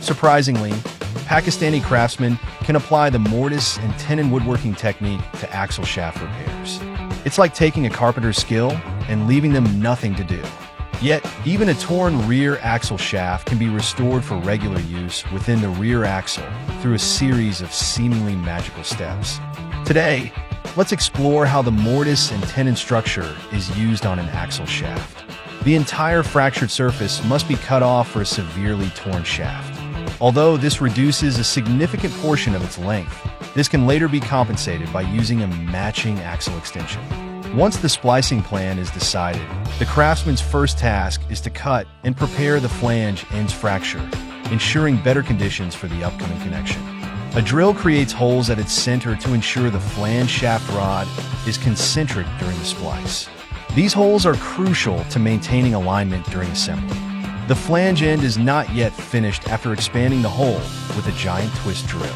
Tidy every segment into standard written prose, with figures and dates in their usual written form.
Surprisingly, Pakistani craftsmen can apply the mortise and tenon woodworking technique to axle shaft repairs. It's like taking a carpenter's skill and leaving them nothing to do. Yet, even a torn rear axle shaft can be restored for regular use within the rear axle through a series of seemingly magical steps. Today, let's explore how the mortise and tenon structure is used on an axle shaft. The entire fractured surface must be cut off for a severely torn shaft. Although this reduces a significant portion of its length, this can later be compensated by using a matching axle extension. Once the splicing plan is decided, the craftsman's first task is to cut and prepare the flange ends fracture, ensuring better conditions for the upcoming connection. A drill creates holes at its center to ensure the flange shaft rod is concentric during the splice. These holes are crucial to maintaining alignment during assembly. The flange end is not yet finished after expanding the hole with a giant twist drill.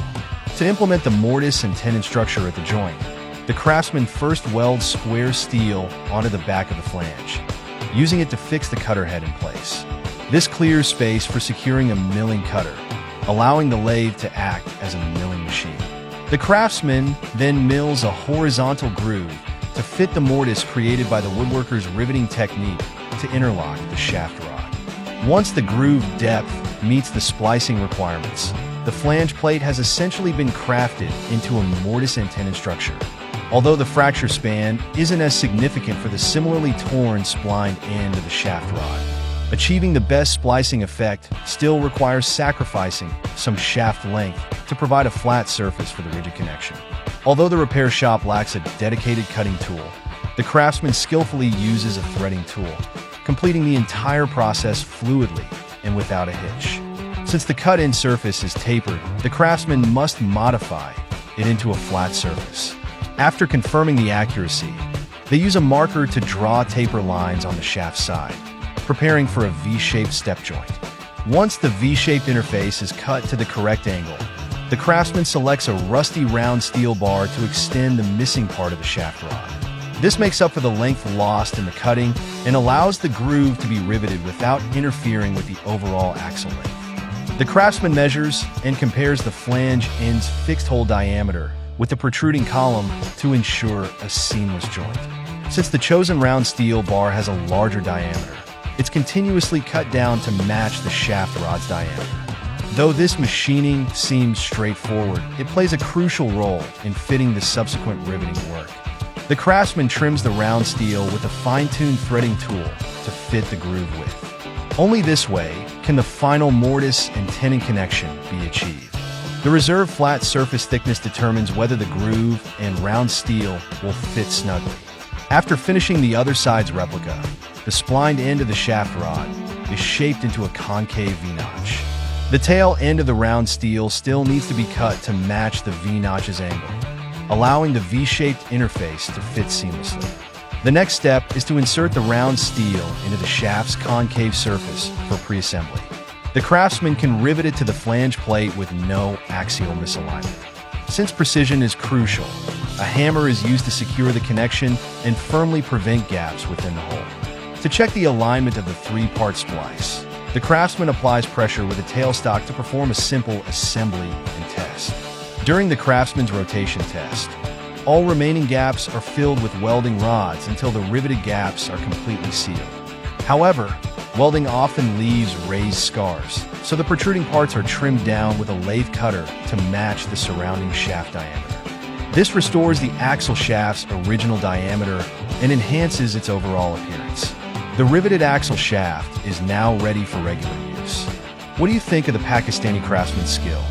To implement the mortise and tenon structure at the joint, the craftsman first welds square steel onto the back of the flange, using it to fix the cutter head in place. This clears space for securing a milling cutter, allowing the lathe to act as a milling machine. The craftsman then mills a horizontal groove to fit the mortise created by the woodworker's riveting technique to interlock the shaft rod. Once the groove depth meets the splicing requirements, the flange plate has essentially been crafted into a mortise and tenon structure. Although the fracture span isn't as significant for the similarly torn splined end of the shaft rod, achieving the best splicing effect still requires sacrificing some shaft length to provide a flat surface for the rigid connection. Although the repair shop lacks a dedicated cutting tool, the craftsman skillfully uses a threading tool, completing the entire process fluidly and without a hitch. Since the cut-in surface is tapered, the craftsman must modify it into a flat surface. After confirming the accuracy, they use a marker to draw taper lines on the shaft side, preparing for a V-shaped step joint. Once the V-shaped interface is cut to the correct angle, the craftsman selects a rusty round steel bar to extend the missing part of the shaft rod. This makes up for the length lost in the cutting and allows the groove to be riveted without interfering with the overall axle length. The craftsman measures and compares the flange end's fixed hole diameter with the protruding column to ensure a seamless joint. Since the chosen round steel bar has a larger diameter, it's continuously cut down to match the shaft rod's diameter. Though this machining seems straightforward, it plays a crucial role in fitting the subsequent riveting work. The craftsman trims the round steel with a fine-tuned threading tool to fit the groove width. Only this way can the final mortise and tenon connection be achieved. The reserved flat surface thickness determines whether the groove and round steel will fit snugly. After finishing the other side's replica, the splined end of the shaft rod is shaped into a concave V-notch. The tail end of the round steel still needs to be cut to match the V-notch's angle, allowing the V-shaped interface to fit seamlessly. The next step is to insert the round steel into the shaft's concave surface for pre-assembly. The craftsman can rivet it to the flange plate with no axial misalignment. Since precision is crucial, a hammer is used to secure the connection and firmly prevent gaps within the hole. To check the alignment of the three-part splice, the craftsman applies pressure with a tailstock to perform a simple assembly and test. During the craftsman's rotation test, all remaining gaps are filled with welding rods until the riveted gaps are completely sealed. However, welding often leaves raised scars, so the protruding parts are trimmed down with a lathe cutter to match the surrounding shaft diameter. This restores the axle shaft's original diameter and enhances its overall appearance. The riveted axle shaft is now ready for regular use. What do you think of the Pakistani craftsman's skill?